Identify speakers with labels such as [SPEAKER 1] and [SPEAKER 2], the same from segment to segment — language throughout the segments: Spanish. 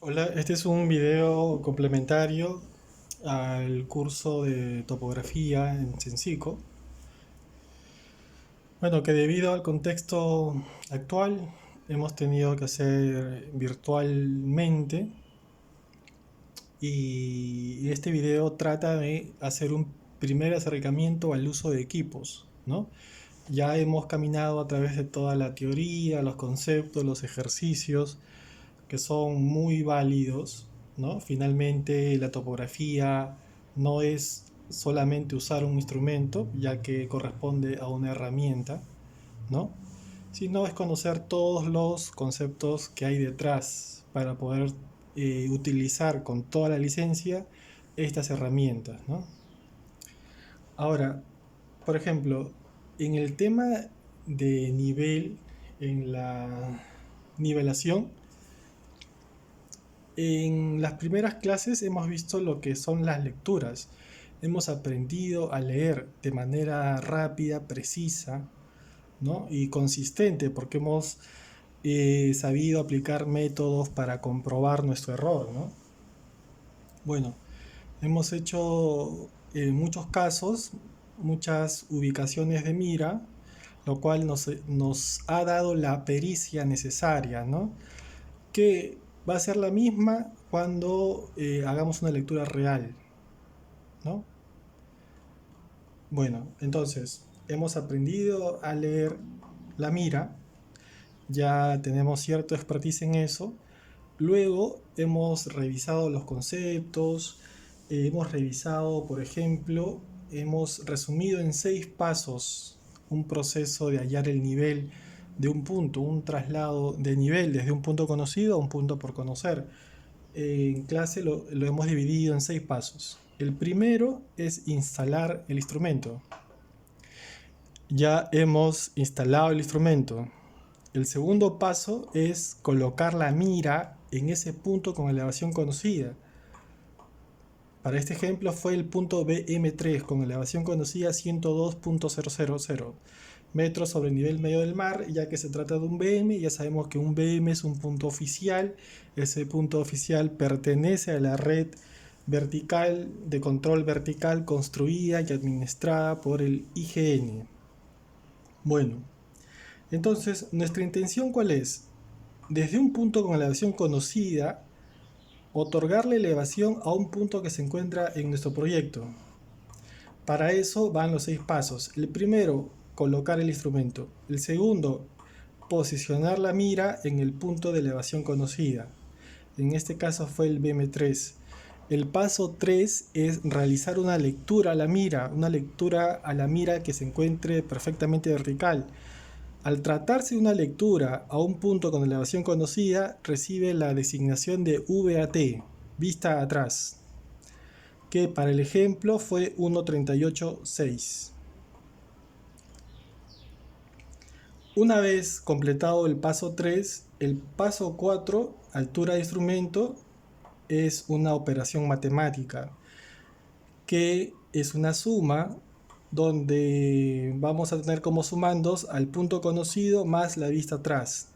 [SPEAKER 1] Hola, este es un video complementario al curso de topografía en Sensico. Bueno, que debido al contexto actual hemos tenido que hacer virtualmente y este video trata de hacer un primer acercamiento al uso de equipos, ¿no? Ya hemos caminado a través de toda la teoría, los conceptos, los ejercicios que son muy válidos, ¿no? Finalmente la topografía no es solamente usar un instrumento, ya que corresponde a una herramienta, ¿no? Sino es conocer todos los conceptos que hay detrás para poder utilizar con toda la licencia estas herramientas, ¿no? Ahora, por ejemplo, en el tema de nivel, en la nivelación, en las primeras clases hemos visto lo que son las lecturas. Hemos aprendido a leer de manera rápida, precisa, ¿no? Y consistente, porque hemos sabido aplicar métodos para comprobar nuestro error, ¿no? Bueno, hemos hecho en muchos casos muchas ubicaciones de mira, lo cual nos ha dado la pericia necesaria, ¿no? Que va a ser la misma cuando hagamos una lectura real, ¿no? Bueno, entonces hemos aprendido a leer la mira, ya tenemos cierto expertise en eso. Luego hemos revisado los conceptos, hemos revisado, por ejemplo, hemos resumido en 6 pasos un proceso de hallar el nivel de un punto, un traslado de nivel desde un punto conocido a un punto por conocer. En clase lo hemos dividido en 6 pasos. El primero es instalar el instrumento. Ya hemos instalado el instrumento. El segundo paso es colocar la mira en ese punto con elevación conocida. Para este ejemplo fue el punto BM3 con elevación conocida 102.000 metros sobre el nivel medio del mar, ya que se trata de un BM. Ya sabemos que un BM es un punto oficial. Ese punto oficial pertenece a la red vertical de control vertical construida y administrada por el IGN. Bueno, entonces nuestra intención, ¿cuál es? Desde un punto con elevación conocida, otorgarle elevación a un punto que se encuentra en nuestro proyecto. Para eso van los 6 pasos. El primero, colocar el instrumento. El segundo, posicionar la mira en el punto de elevación conocida. En este caso fue el BM3. El paso 3 es realizar una lectura a la mira, que se encuentre perfectamente vertical. Al tratarse de una lectura a un punto con elevación conocida, recibe la designación de VAT, vista atrás, que para el ejemplo fue 1.38.6. Una vez completado el paso 3, el paso 4, altura de instrumento, es una operación matemática, que es una suma donde vamos a tener como sumandos al punto conocido más la vista atrás.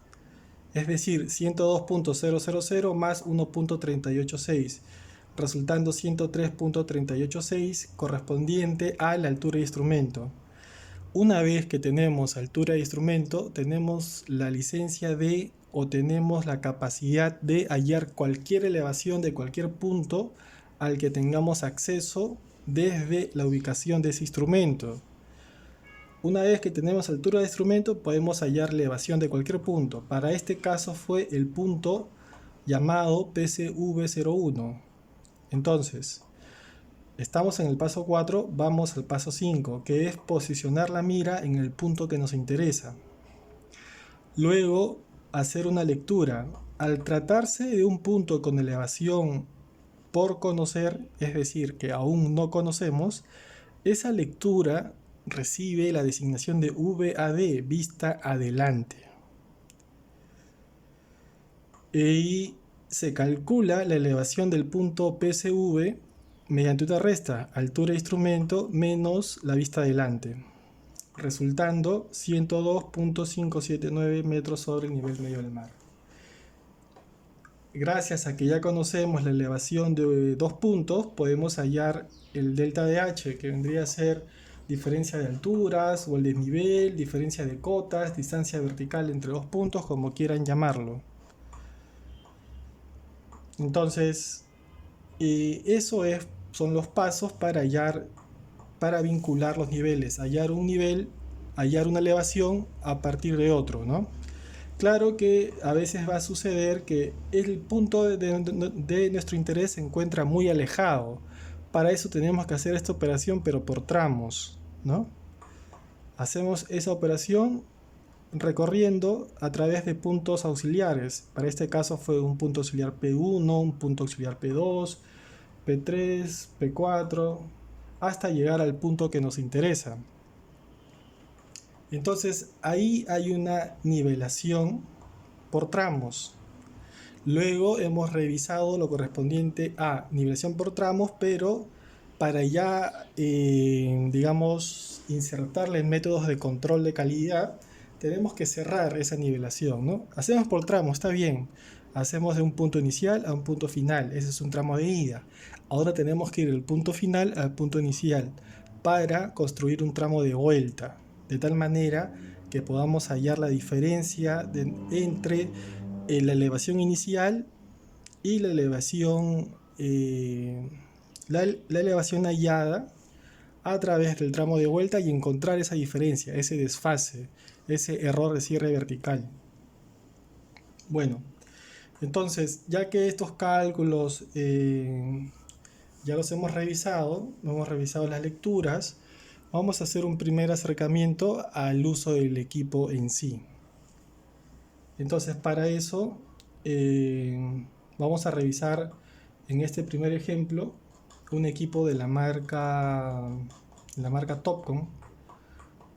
[SPEAKER 1] Es decir, 102.000 más 1.386, resultando 103.386 correspondiente a la altura de instrumento. Una vez que tenemos altura de instrumento, tenemos la licencia de o tenemos la capacidad de hallar cualquier elevación de cualquier punto al que tengamos acceso desde la ubicación de ese instrumento. Una vez que tenemos altura de instrumento, podemos hallar elevación de cualquier punto. Para este caso fue el punto llamado PCV01. Entonces, estamos en el paso 4, vamos al paso 5, que es posicionar la mira en el punto que nos interesa. Luego, hacer una lectura. Al tratarse de un punto con elevación por conocer, es decir, que aún no conocemos, esa lectura recibe la designación de VAD, vista adelante. Y se calcula la elevación del punto PSV mediante una resta, altura de instrumento menos la vista adelante, resultando 102.579 metros sobre el nivel medio del mar. gracias a que ya conocemos la elevación de dos puntos, podemos hallar el delta de h, que vendría a ser diferencia de alturas o el desnivel, diferencia de cotas, distancia vertical entre dos puntos, como quieran llamarlo. Entonces, son los pasos para vincular los niveles, hallar un nivel, hallar una elevación a partir de otro, ¿no? Claro que a veces va a suceder que el punto de nuestro interés se encuentra muy alejado. Para eso tenemos que hacer esta operación, pero por tramos, ¿no? Hacemos esa operación recorriendo a través de puntos auxiliares. Para este caso fue un punto auxiliar P1, un punto auxiliar P2, P3, P4, hasta llegar al punto que nos interesa. Entonces ahí hay una nivelación por tramos. Luego hemos revisado lo correspondiente a nivelación por tramos, pero para ya, digamos, insertarle métodos de control de calidad, tenemos que cerrar esa nivelación, ¿no? Hacemos por tramos, está bien. Hacemos de un punto inicial a un punto final. Ese es un tramo de ida. Ahora tenemos que ir del punto final al punto inicial para construir un tramo de vuelta, de tal manera que podamos hallar la diferencia entre la elevación inicial y la elevación hallada a través del tramo de vuelta y encontrar esa diferencia, ese desfase, ese error de cierre vertical. Bueno, entonces, ya que estos cálculos ya los hemos revisado las lecturas, vamos a hacer un primer acercamiento al uso del equipo en sí. Entonces, para eso vamos a revisar en este primer ejemplo un equipo de la marca Topcon,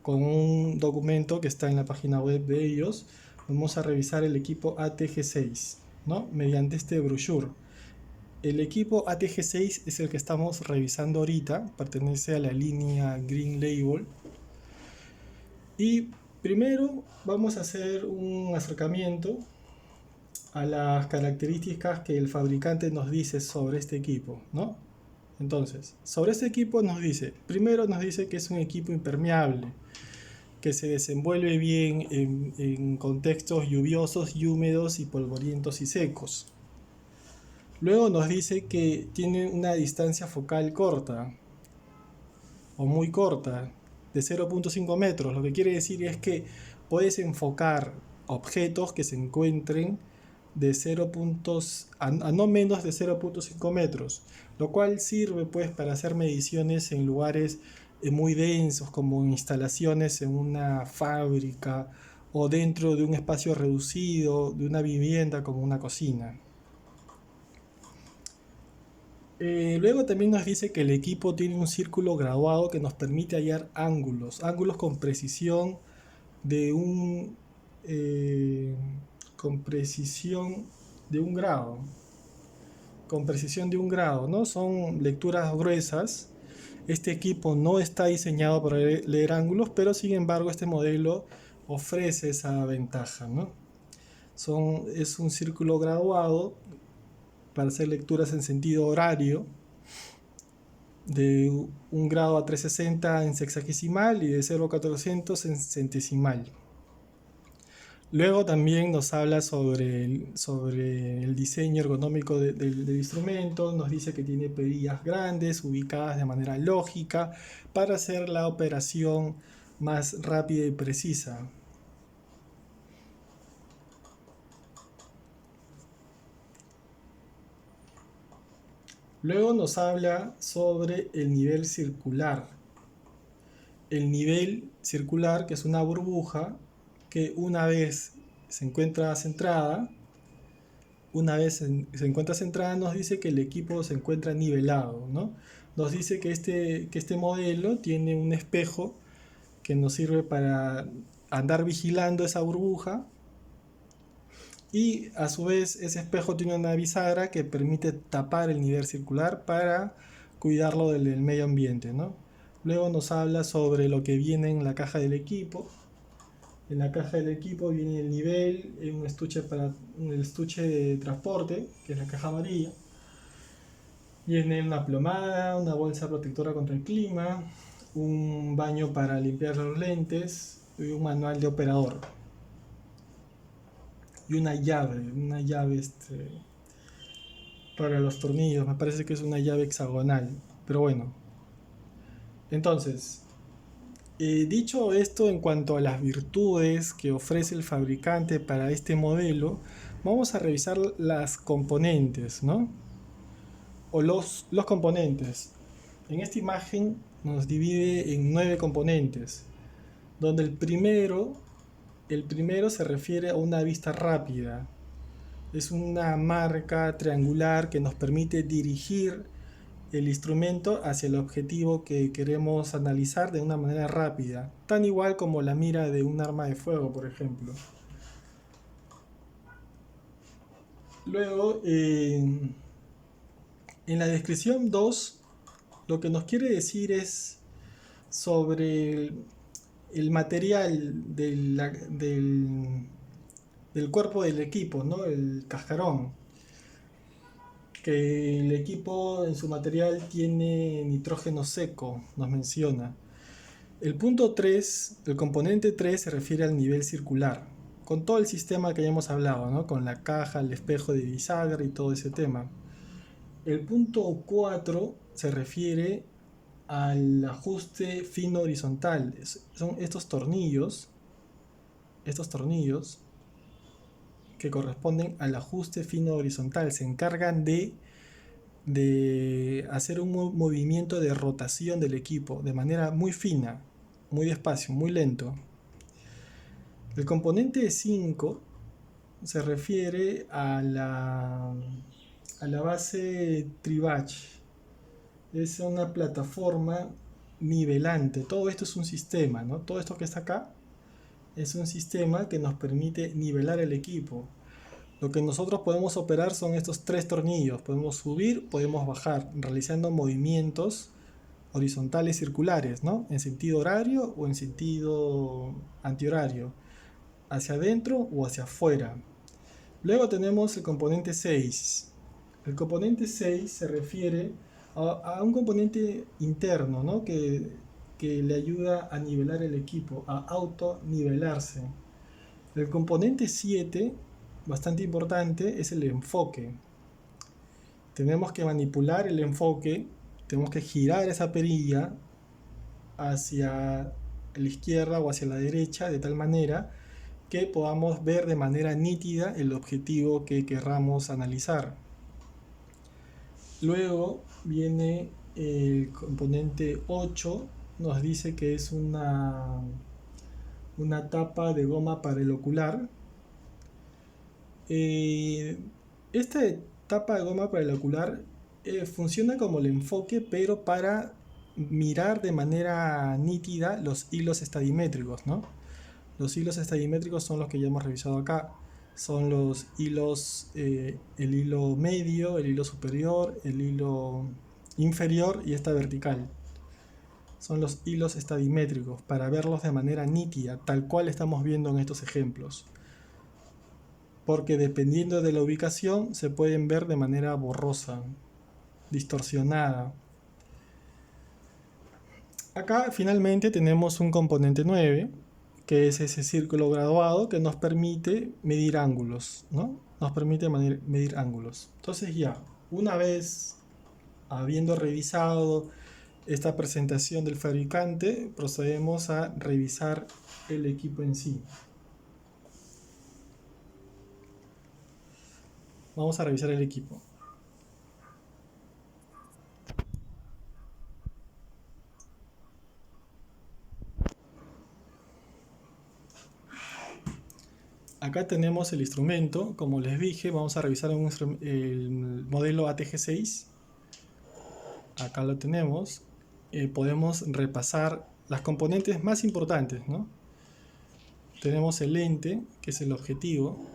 [SPEAKER 1] con un documento que está en la página web de ellos. Vamos a revisar el equipo ATG6, ¿no? Mediante este brochure. El equipo ATG6 es el que estamos revisando ahorita, pertenece a la línea Green Label. Y primero vamos a hacer un acercamiento a las características que el fabricante nos dice sobre este equipo, ¿no? Entonces, sobre este equipo primero nos dice que es un equipo impermeable, que se desenvuelve bien en contextos lluviosos y húmedos y polvorientos y secos. Luego nos dice que tiene una distancia focal corta o muy corta, de 0.5 metros. Lo que quiere decir es que puedes enfocar objetos que se encuentren de 0 puntos a no menos de 0.5 metros, lo cual sirve pues para hacer mediciones en lugares muy densos, como instalaciones en una fábrica o dentro de un espacio reducido de una vivienda como una cocina. Luego también nos dice que el equipo tiene un círculo graduado que nos permite hallar ángulos con precisión de un grado. Con precisión de un grado, ¿no? Son lecturas gruesas. Este equipo no está diseñado para leer ángulos, pero sin embargo este modelo ofrece esa ventaja, ¿no? Es un círculo graduado para hacer lecturas en sentido horario, de 1 grado a 360 en sexagesimal y de 0,400 en centesimal. Luego también nos habla sobre el diseño ergonómico del instrumento. Nos dice que tiene perillas grandes ubicadas de manera lógica para hacer la operación más rápida y precisa. Luego nos habla sobre el nivel circular. El nivel circular, que es una burbuja que una vez se encuentra centrada, nos dice que el equipo se encuentra nivelado, ¿no? Nos dice que este modelo tiene un espejo que nos sirve para andar vigilando esa burbuja, y a su vez ese espejo tiene una bisagra que permite tapar el nivel circular para cuidarlo del medio ambiente, ¿no? Luego nos habla sobre lo que viene en la caja del equipo. En la caja del equipo viene el nivel, un estuche de transporte, que es la caja amarilla. Viene una plomada, una bolsa protectora contra el clima, un baño para limpiar los lentes y un manual de operador. Y una llave para los tornillos, me parece que es una llave hexagonal, pero bueno. Entonces, dicho esto en cuanto a las virtudes que ofrece el fabricante para este modelo, vamos a revisar las componentes, ¿no? O los componentes. En esta imagen nos divide en 9 componentes, donde el primero se refiere a una vista rápida. Es una marca triangular que nos permite dirigir el instrumento hacia el objetivo que queremos analizar de una manera rápida, tan igual como la mira de un arma de fuego, por ejemplo. Luego, en la descripción 2, lo que nos quiere decir es sobre el material del cuerpo del equipo, ¿no? El cascarón. Que el equipo en su material tiene nitrógeno seco, nos menciona. El punto 3, el componente 3 se refiere al nivel circular, con todo el sistema que ya hemos hablado, ¿no? Con la caja, el espejo de bisagra y todo ese tema. El punto 4 se refiere al ajuste fino horizontal. Son estos tornillos que corresponden al ajuste fino horizontal. Se encargan de hacer un movimiento de rotación del equipo de manera muy fina, muy despacio, muy lento. El componente 5 se refiere a la base Tribach. Es una plataforma nivelante. Todo esto es un sistema, ¿no? Todo esto que está acá es un sistema que nos permite nivelar el equipo. Lo que nosotros podemos operar son estos 3 tornillos. Podemos subir, podemos bajar, realizando movimientos horizontales circulares, ¿no? En sentido horario o en sentido antihorario, hacia adentro o hacia afuera. Luego tenemos el componente 6. El componente 6 se refiere a un componente interno, ¿no? que le ayuda a nivelar el equipo, a autonivelarse. El componente 7, bastante importante, es el enfoque. Tenemos que manipular el enfoque, tenemos que girar esa perilla hacia la izquierda o hacia la derecha de tal manera que podamos ver de manera nítida el objetivo que querramos analizar. Luego viene el componente 8, nos dice que es una tapa de goma para el ocular. Esta tapa de goma para el ocular funciona como el enfoque, pero para mirar de manera nítida los hilos estadimétricos, ¿no? Los hilos estadimétricos son los que ya hemos revisado acá. Son los hilos, el hilo medio, el hilo superior, el hilo inferior y esta vertical. Son los hilos estadimétricos para verlos de manera nítida, tal cual estamos viendo en estos ejemplos. Porque dependiendo de la ubicación se pueden ver de manera borrosa, distorsionada. Acá finalmente tenemos un componente 9, que es ese círculo graduado que nos permite medir ángulos, ¿no? Nos permite medir ángulos. Entonces ya, una vez habiendo revisado esta presentación del fabricante, procedemos a revisar el equipo en sí. Vamos a revisar el equipo. Acá tenemos el instrumento, como les dije, vamos a revisar el modelo ATG6. Acá lo tenemos. Podemos repasar las componentes más importantes, ¿no? Tenemos el lente, que es el objetivo.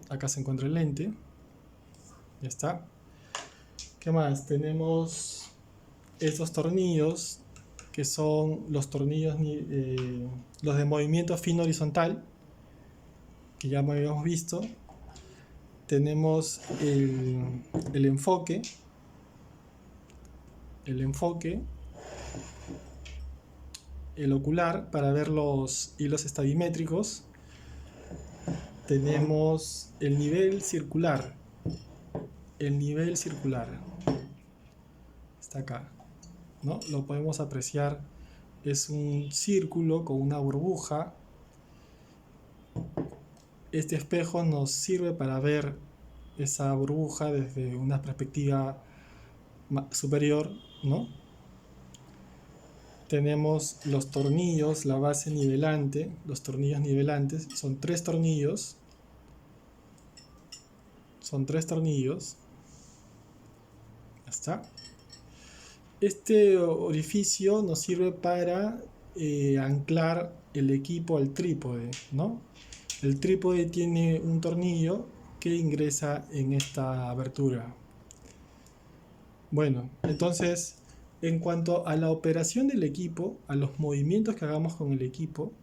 [SPEAKER 1] Acá se encuentra el lente. Ya está. ¿Qué más? Tenemos estos tornillos que son los tornillos, los de movimiento fino horizontal, que ya habíamos visto. Tenemos el enfoque, el ocular para ver los hilos estadimétricos. Tenemos el nivel circular. Está acá, ¿no? Lo podemos apreciar. Es un círculo con una burbuja. Este espejo nos sirve para ver esa burbuja desde una perspectiva superior, ¿no? Tenemos los tornillos, la base nivelante, los tornillos nivelantes. Son tres tornillos. Ya está. Este orificio nos sirve para anclar el equipo al trípode, ¿no? El trípode tiene un tornillo que ingresa en esta abertura. Bueno, entonces, en cuanto a la operación del equipo, a los movimientos que hagamos con el equipo,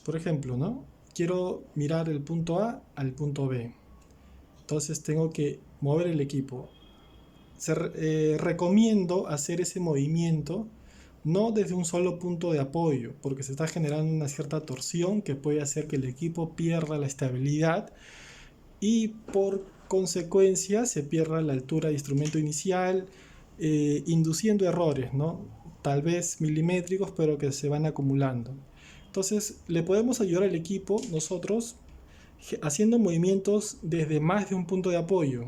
[SPEAKER 1] por ejemplo, ¿no? Quiero mirar el punto A al punto B. Entonces tengo que mover el equipo. Recomiendo hacer ese movimiento no desde un solo punto de apoyo, porque se está generando una cierta torsión que puede hacer que el equipo pierda la estabilidad y por consecuencia se pierda la altura de instrumento inicial, induciendo errores, ¿no? Tal vez milimétricos, pero que se van acumulando. Entonces le podemos ayudar al equipo nosotros haciendo movimientos desde más de un punto de apoyo.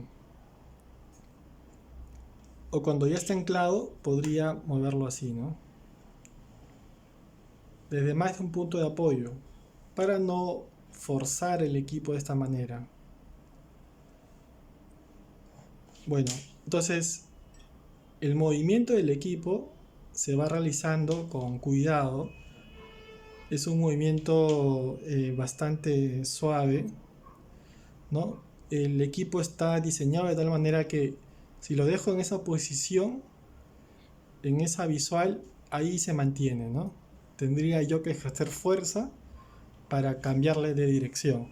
[SPEAKER 1] O cuando ya está anclado, podría moverlo así, ¿no? Desde más de un punto de apoyo, para no forzar el equipo de esta manera. Bueno, entonces el movimiento del equipo se va realizando con cuidado. Es un movimiento bastante suave, ¿no? El equipo está diseñado de tal manera que si lo dejo en esa posición, en esa visual, ahí se mantiene, ¿no? Tendría yo que ejercer fuerza para cambiarle de dirección.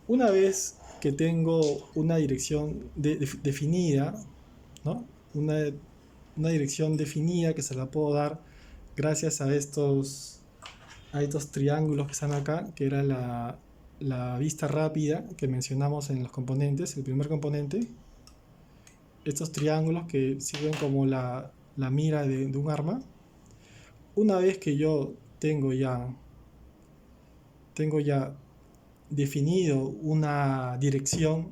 [SPEAKER 1] Una vez que tengo una dirección definida, ¿no? Una dirección definida que se la puedo dar gracias a estos triángulos que están acá, que era la vista rápida que mencionamos en los componentes, el primer componente. Estos triángulos que sirven como la mira de un arma. Una vez que yo tengo ya definido una dirección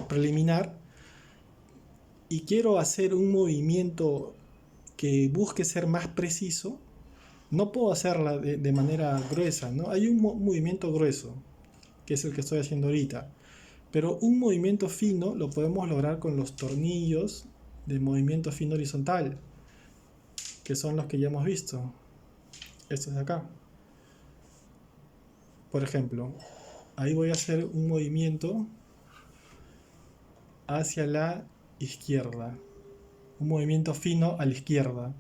[SPEAKER 1] preliminar y quiero hacer un movimiento que busque ser más preciso, no puedo hacerla de manera gruesa, ¿no? Hay un movimiento grueso, que es el que estoy haciendo ahorita, pero un movimiento fino lo podemos lograr con los tornillos de movimiento fino horizontal, que son los que ya hemos visto. Estos de acá. Por ejemplo, ahí voy a hacer un movimiento hacia la izquierda, un movimiento fino a la izquierda.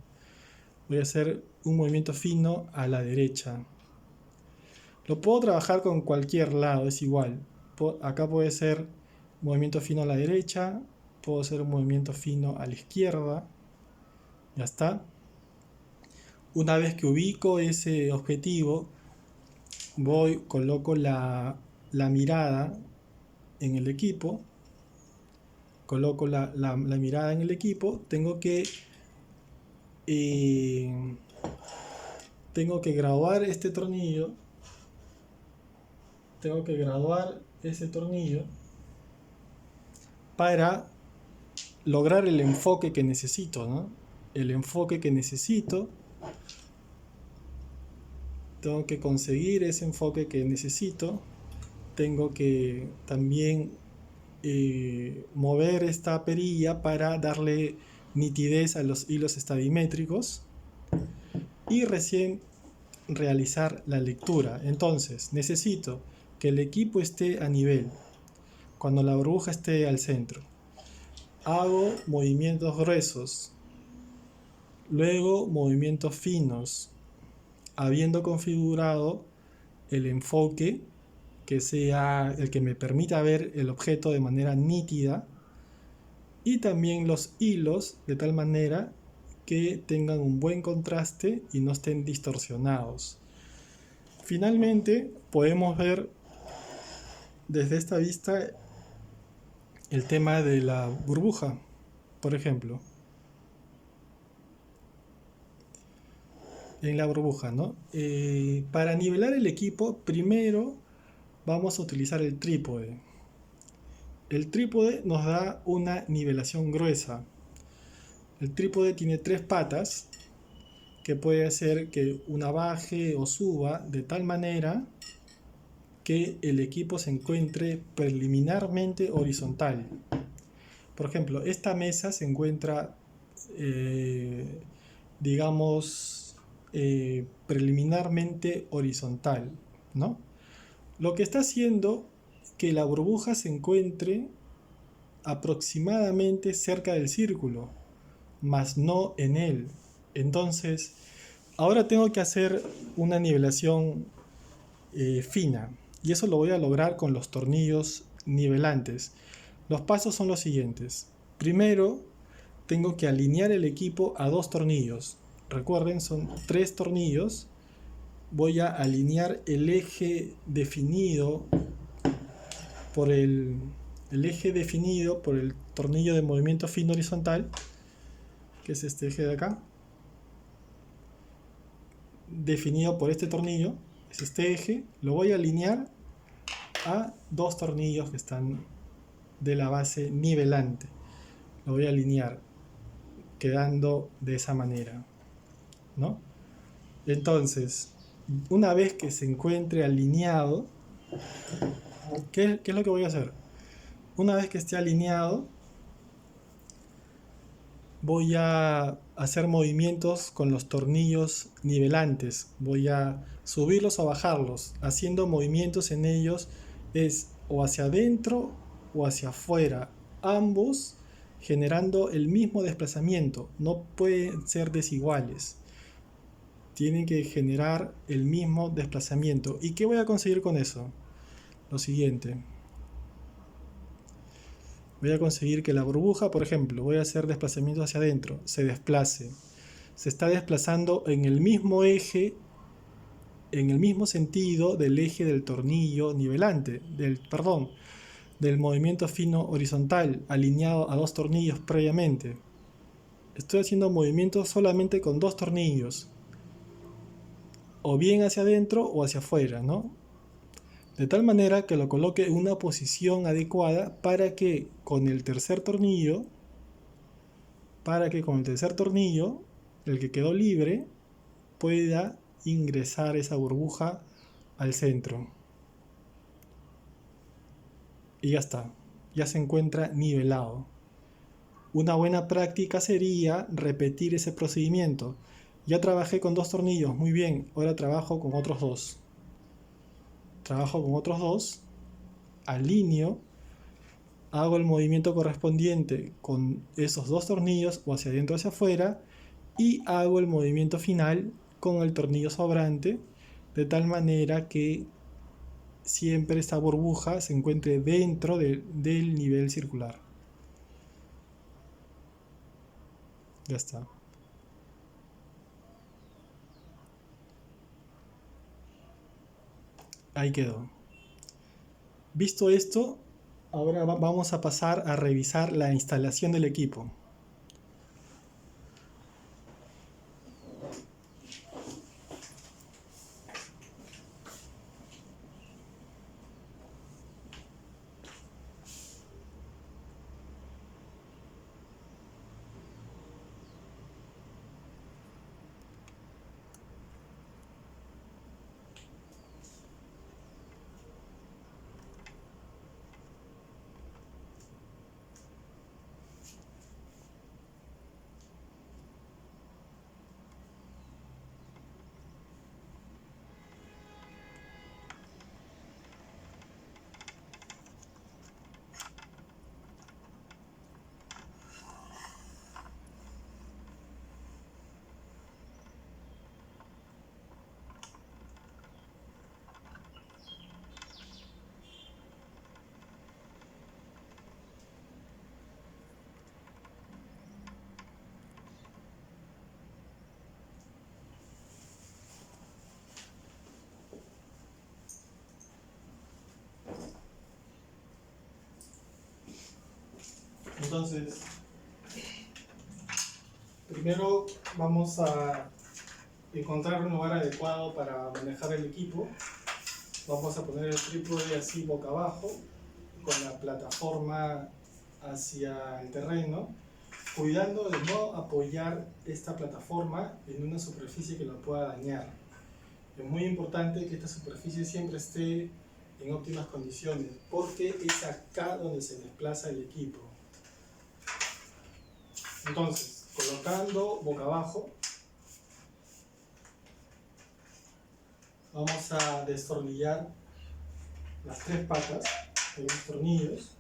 [SPEAKER 1] Voy a hacer un movimiento fino a la derecha. Lo puedo trabajar con cualquier lado, es igual. Acá puede ser movimiento fino a la derecha, puedo hacer un movimiento fino a la izquierda. Ya está. Una vez que ubico ese objetivo, coloco la mirada en el equipo. Coloco la mirada en el equipo. Tengo que graduar este tornillo. Tengo que graduar ese tornillo para lograr el enfoque que necesito, ¿no? El enfoque que necesito. Tengo que conseguir ese enfoque que necesito. Tengo que también mover esta perilla para darle nitidez a los hilos estadimétricos y recién realizar la lectura. Entonces necesito que el equipo esté a nivel, cuando la burbuja esté al centro. Hago movimientos gruesos, Luego, movimientos finos, habiendo configurado el enfoque que sea el que me permita ver el objeto de manera nítida, y también los hilos de tal manera que tengan un buen contraste y no estén distorsionados. Finalmente, podemos ver desde esta vista el tema de la burbuja, por ejemplo. En la burbuja, ¿no? Para nivelar el equipo, primero vamos a utilizar el trípode. El trípode nos da una nivelación gruesa. El trípode tiene 3 patas que puede hacer que una baje o suba de tal manera que el equipo se encuentre preliminarmente horizontal. Por ejemplo, esta mesa se encuentra, digamos, preliminarmente horizontal, ¿no? Lo que está haciendo que la burbuja se encuentre aproximadamente cerca del círculo, mas no en él. Entonces, ahora tengo que hacer una nivelación fina, y eso lo voy a lograr con los tornillos nivelantes. Los pasos son los siguientes. Primero, tengo que alinear el equipo a 2 tornillos. Recuerden, son 3 tornillos. Voy a alinear el eje definido por el tornillo de movimiento fino horizontal, que es este eje de acá, definido por este tornillo, es este eje. Lo voy a alinear a 2 tornillos que están de la base nivelante. Lo voy a alinear quedando de esa manera, ¿no? Entonces, una vez que se encuentre alineado, ¿qué es lo que voy a hacer? Una vez que esté alineado, voy a hacer movimientos con los tornillos nivelantes. Voy a subirlos o bajarlos. Haciendo movimientos en ellos es o hacia adentro o hacia afuera. Ambos generando el mismo desplazamiento. No pueden ser desiguales. Tienen que generar el mismo desplazamiento. ¿Y qué voy a conseguir con eso? Lo siguiente. Voy a conseguir que la burbuja, por ejemplo, voy a hacer desplazamiento hacia adentro, se desplace. Se está desplazando en el mismo eje, en el mismo sentido del eje del tornillo nivelante, del movimiento fino horizontal, alineado a 2 tornillos previamente. Estoy haciendo movimientos solamente con 2 tornillos, o bien hacia adentro o hacia afuera, ¿no? De tal manera que lo coloque en una posición adecuada para que con el tercer tornillo, el que quedó libre, pueda ingresar esa burbuja al centro. Y ya está, ya se encuentra nivelado. Una buena práctica sería repetir ese procedimiento. Ya trabajé con 2 tornillos, muy bien, ahora trabajo con otros 2. Alineo, hago el movimiento correspondiente con esos 2 tornillos, o hacia adentro o hacia afuera, y hago el movimiento final con el tornillo sobrante, de tal manera que siempre esta burbuja se encuentre dentro del nivel circular. Ya está. Ahí quedó. Visto esto, ahora vamos a pasar a revisar la instalación del equipo. Entonces, primero vamos a encontrar un lugar adecuado para manejar el equipo. Vamos a poner el trípode así boca abajo, con la plataforma hacia el terreno, cuidando de no apoyar esta plataforma en una superficie que la pueda dañar. Es muy importante que esta superficie siempre esté en óptimas condiciones, porque es acá donde se desplaza el equipo. Entonces, colocando boca abajo, vamos a destornillar las 3 patas con los tornillos.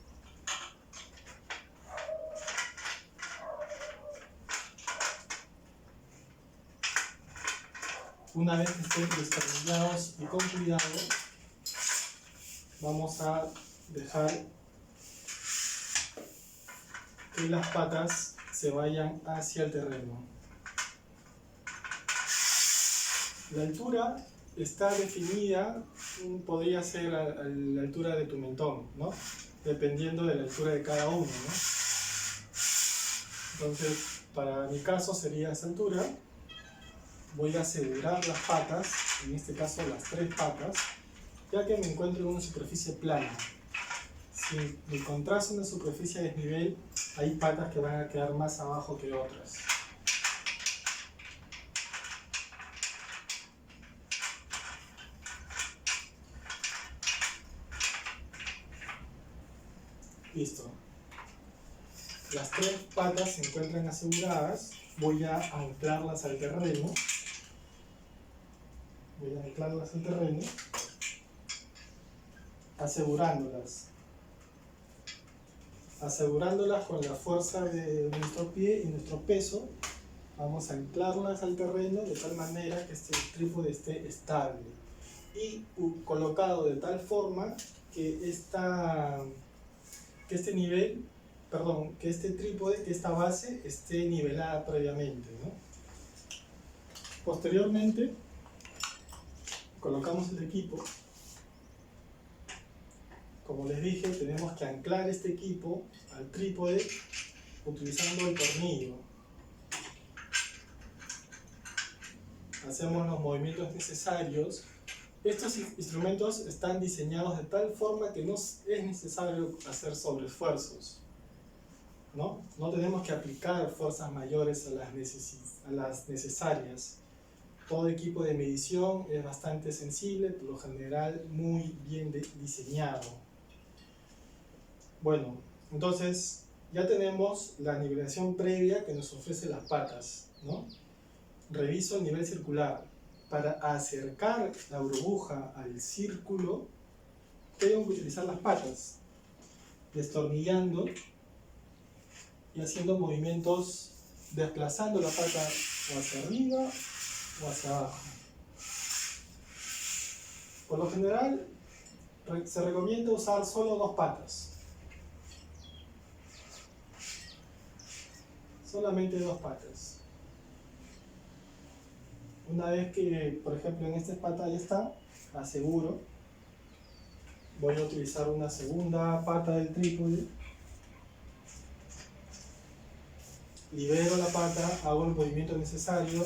[SPEAKER 1] Una vez que estén destornillados y con cuidado, vamos a dejar que las patas se vayan hacia el terreno. La altura está definida, podría ser a la altura de tu mentón, ¿no? Dependiendo de la altura de cada uno, ¿no? Entonces, para mi caso sería esa altura. Voy a asegurar las patas, en este caso las 3 patas, ya que me encuentro en una superficie plana. Si me encontrase una superficie a desnivel, hay patas que van a quedar más abajo que otras. Listo. Las 3 patas se encuentran aseguradas. Voy a anclarlas al terreno. Asegurándolas con la fuerza de nuestro pie y nuestro peso. Vamos a anclarlas al terreno de tal manera que este trípode esté estable y colocado de tal forma que este trípode, que esta base esté nivelada previamente, ¿no? Posteriormente, colocamos el equipo. Como les dije, tenemos que anclar este equipo al trípode utilizando el tornillo. Hacemos los movimientos necesarios. Estos instrumentos están diseñados de tal forma que no es necesario hacer sobreesfuerzos, ¿no? No tenemos que aplicar fuerzas mayores a las necesarias. Todo equipo de medición es bastante sensible, por lo general muy bien diseñado. Bueno, entonces ya tenemos la nivelación previa que nos ofrece las patas, ¿no? Reviso el nivel circular. Para acercar la burbuja al círculo, tengo que utilizar las patas, destornillando y haciendo movimientos, desplazando la pata o hacia arriba o hacia abajo. Por lo general, se recomienda usar solo 2 patas. Solamente 2 patas. Una vez que, por ejemplo, en esta pata ya está, aseguro. Voy a utilizar una segunda pata del trípode. Libero la pata, hago el movimiento necesario,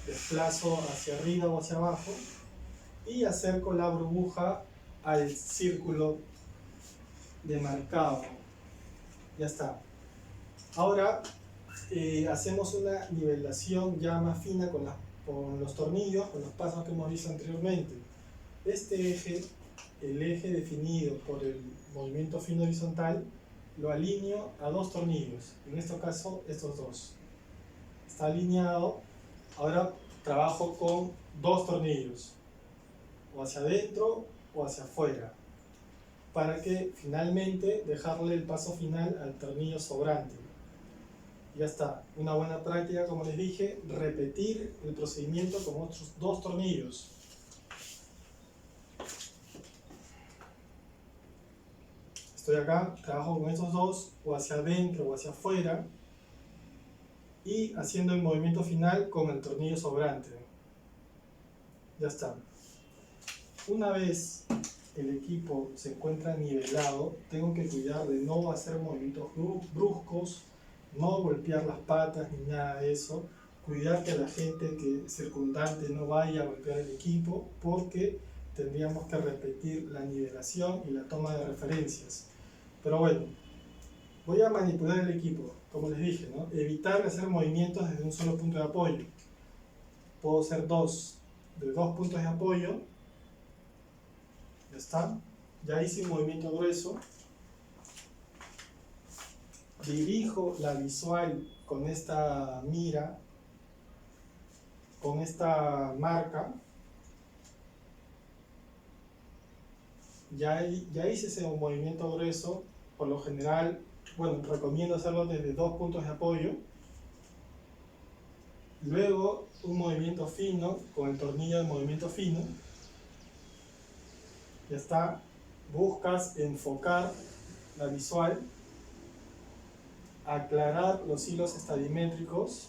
[SPEAKER 1] desplazo hacia arriba o hacia abajo y acerco la burbuja al círculo demarcado. Ya está. Ahora hacemos una nivelación ya más fina con los tornillos, con los pasos que hemos visto anteriormente. Este eje, el eje definido por el movimiento fino horizontal, lo alineo a 2 tornillos, en este caso estos 2. Está alineado. Ahora trabajo con 2 tornillos, o hacia adentro o hacia afuera, para que finalmente dejarle el paso final al tornillo sobrante. Ya está, una buena práctica, como les dije, repetir el procedimiento con otros 2 tornillos. Estoy acá, trabajo con estos 2, o hacia adentro o hacia afuera, y haciendo el movimiento final con el tornillo sobrante. Ya está. Una vez el equipo se encuentra nivelado, tengo que cuidar de no hacer movimientos bruscos, no golpear las patas ni nada de eso, cuidar que la gente circundante no vaya a golpear el equipo, porque tendríamos que repetir la nivelación y la toma de referencias. Pero bueno, voy a manipular el equipo, como les dije, ¿no? Evitar hacer movimientos desde un solo punto de apoyo. Puedo hacer de dos puntos de apoyo. Ya está. Ya hice un movimiento grueso. Dirijo la visual con esta mira, con esta marca. Ya hice ese movimiento grueso. Por lo general, bueno, recomiendo hacerlo desde dos puntos de apoyo. Luego un movimiento fino con el tornillo de movimiento fino. Ya está. Buscas enfocar la visual, aclarar los hilos estadimétricos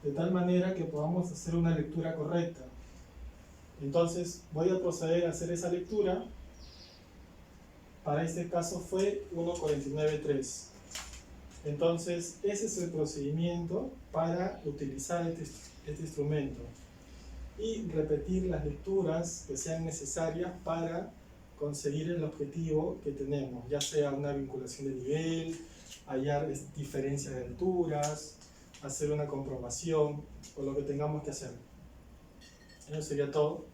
[SPEAKER 1] de tal manera que podamos hacer una lectura correcta. Entonces voy a proceder a hacer esa lectura. Para este caso fue 1.49.3. Entonces ese es el procedimiento para utilizar este instrumento y repetir las lecturas que sean necesarias para conseguir el objetivo que tenemos, ya sea una vinculación de nivel, hallar diferencias de alturas, hacer una comprobación o lo que tengamos que hacer. Eso sería todo.